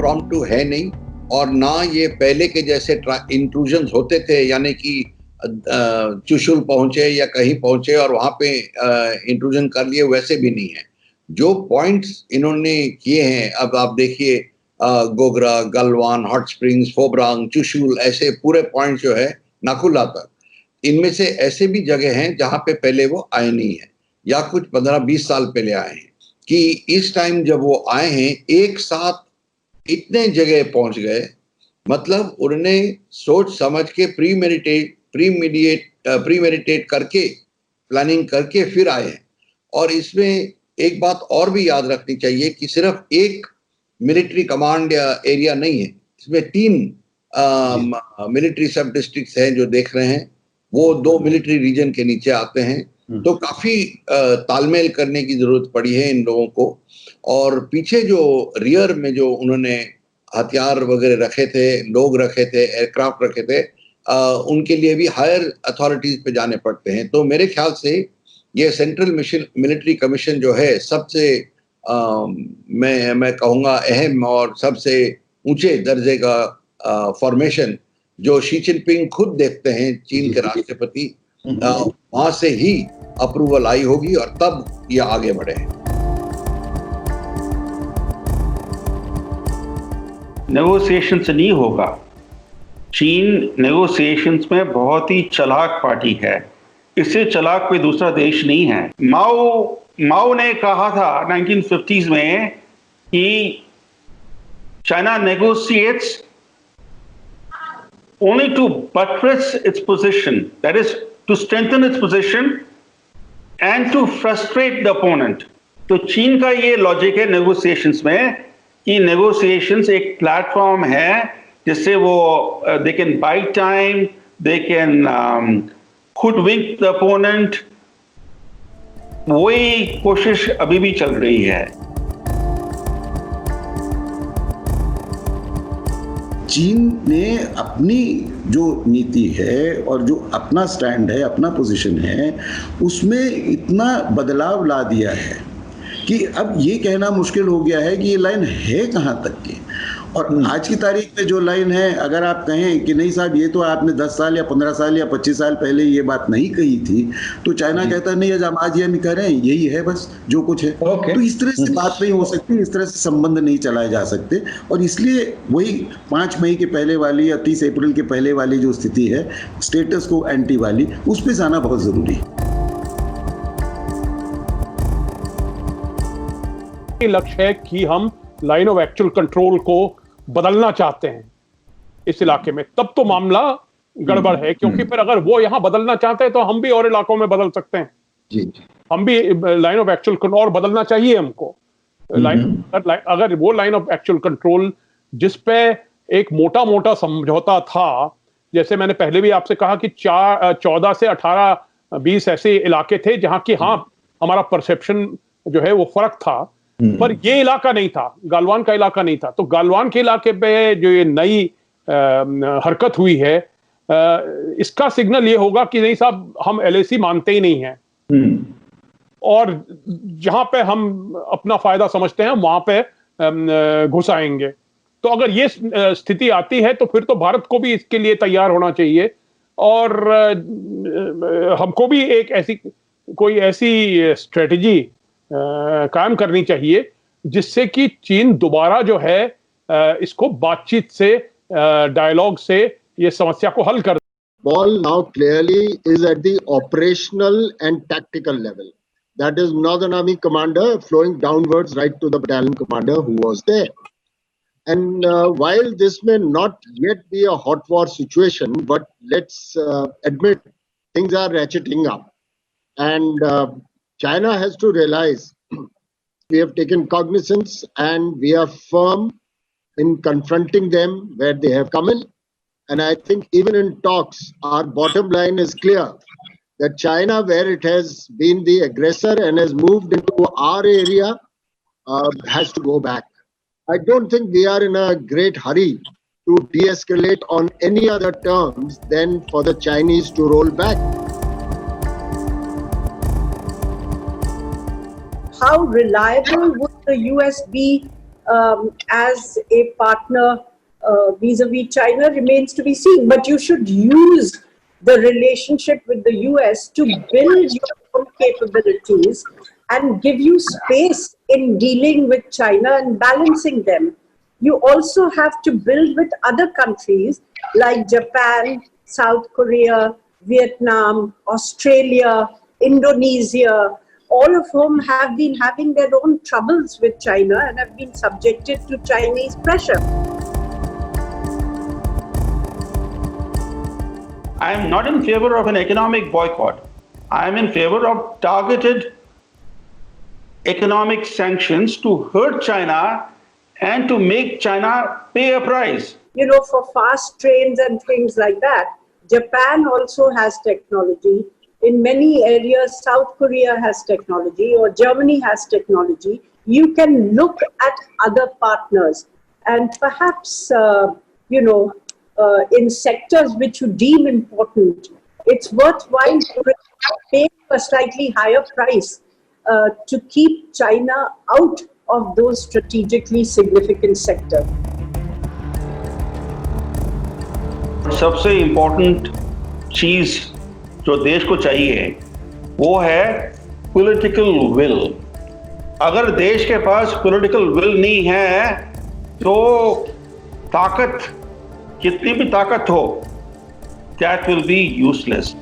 Impromptu है नहीं, और ना ये पहले के जैसे इंट्रूजन होते थे, यानी कि चुशुल पहुंचे या कहीं पहुंचे और वहां पे इंट्रूजन कर लिए, वैसे भी नहीं है। जो पॉइंट्स इन्होंने किए हैं, अब आप देखिए गोगरा, गलवान, हॉट स्प्रिंग्स, फोबरांग, चुशुल, ऐसे पूरे पॉइंट जो है नाकुला तक, इनमें से ऐसे भी जगह हैं जहां पे पहले वो आए नहीं है या कुछ 15-20 साल पहले आए हैं, कि इस टाइम जब वो आए हैं एक साथ इतने जगह पहुंच गए, मतलब उन्होंने सोच समझ के प्रीमेडिटेट करके, प्लानिंग करके फिर आए हैं। और इसमें एक बात और भी याद रखनी चाहिए कि सिर्फ एक मिलिट्री कमांड या एरिया नहीं है, इसमें 3 मिलिट्री सब डिस्ट्रिक्ट्स हैं जो देख रहे हैं, वो 2 मिलिट्री रीजन के नीचे आते हैं। तो काफी तालमेल करने की जरूरत पड़ी है इन लोगों को। और पीछे जो रियर में जो उन्होंने हथियार वगैरह रखे थे, लोग रखे थे, एयरक्राफ्ट रखे थे, उनके लिए भी हायर अथॉरिटीज पे जाने पड़ते हैं। तो मेरे ख्याल से ये सेंट्रल मिलिट्री कमीशन जो है सबसे मैं कहूँगा अहम और सबसे ऊंचे दर्जे का फॉर्मेशन, जो शी जिनपिंग खुद देखते हैं, चीन के राष्ट्रपति, वहां से ही अप्रूवल आई होगी और तब ये आगे बढ़े। नेगोशिएशन से नहीं होगा। चीन नेगोशिएशंस में बहुत ही चालाक पार्टी है, इससे चालाक कोई दूसरा देश नहीं है। माओ ने कहा था 1950s में कि China negotiates only to buttress its position, that is to strengthen its position and to frustrate the opponent. तो चीन का ये लॉजिक है नेगोशिएशंस में कि नेगोशिएशंस एक प्लेटफॉर्म है जिससे वो they can buy time, they can hoodwink the opponent। वही कोशिश अभी भी चल रही है। चीन ने अपनी जो नीति है और जो अपना स्टैंड है, अपना पोजीशन है, उसमें इतना बदलाव ला दिया है कि अब ये कहना मुश्किल हो गया है कि ये लाइन है कहाँ तक की। और आज की तारीख में जो लाइन है, अगर आप कहें कि नहीं साहब ये तो आपने 10 साल या 15 साल या 25 साल पहले ये बात नहीं कही थी, तो चाइना कहता नहीं है आज ये हम कह रहे हैं, यही है बस जो कुछ है। तो इस तरह से बात नहीं हो सकती, इस तरह से संबंध नहीं चलाए जा सकते। और इसलिए वही 5 मई के पहले वाली या 30 अप्रैल के पहले वाली जो स्थिति है, स्टेटस को एंटी वाली, उस पर जाना बहुत जरूरी है। लक्ष्य है कि हम लाइन ऑफ एक्चुअल कंट्रोल को बदलना चाहते हैं इस इलाके में, तब तो मामला गड़बड़ है, क्योंकि फिर अगर वो यहां बदलना चाहते हैं तो हम भी और इलाकों में बदल सकते हैं। जी। हम भी लाइन ऑफ एक्चुअल कंट्रोल और बदलना चाहिए हमको। अगर वो लाइन ऑफ एक्चुअल कंट्रोल जिस पे एक मोटा मोटा समझौता था, जैसे मैंने पहले भी आपसे कहा कि 14 से 18-20 ऐसे इलाके थे जहां की हमारा परसेप्शन जो है वो फर्क था, पर ये इलाका नहीं था, गालवान का इलाका नहीं था। तो गालवान के इलाके पे जो ये नई हरकत हुई है, इसका सिग्नल ये होगा कि नहीं साहब, हम LAC मानते ही नहीं हैं, और जहां पे हम अपना फायदा समझते हैं वहां पे घुस आएंगे। तो अगर ये स्थिति आती है तो फिर तो भारत को भी इसके लिए तैयार होना चाहिए, और हमको भी एक कोई ऐसी स्ट्रेटजी कायम करनी चाहिए जिससे कि चीन दोबारा जो है इसको बातचीत से, डायलॉग से ये समस्या को हल कर। Ball now clearly is at the operational and tactical level. That is Northern Army commander flowing downwards right to the battalion commander who was there. And while this may not yet be a hot war situation, but let's admit things are ratcheting up. And China has to realize we have taken cognizance and we are firm in confronting them where they have come in. And I think even in talks, our bottom line is clear that China, where it has been the aggressor and has moved into our area, has to go back. I don't think we are in a great hurry to de-escalate on any other terms than for the Chinese to roll back. How reliable would the US be as a partner vis-a-vis China remains to be seen. But you should use the relationship with the US to build your own capabilities and give you space in dealing with China and balancing them. You also have to build with other countries like Japan, South Korea, Vietnam, Australia, Indonesia, all of whom have been having their own troubles with China and have been subjected to Chinese pressure. I am not in favor of an economic boycott. I am in favor of targeted economic sanctions to hurt China and to make China pay a price. You know, for fast trains and things like that, Japan also has technology. In many areas, South Korea has technology or Germany has technology. You can look at other partners and perhaps, in sectors which you deem important, it's worthwhile to pay a slightly higher price to keep China out of those strategically significant sectors. सबसे important चीज जो देश को चाहिए वो है political will. अगर देश के पास पॉलिटिकल विल नहीं है तो ताकत, कितनी भी ताकत हो, that will be useless.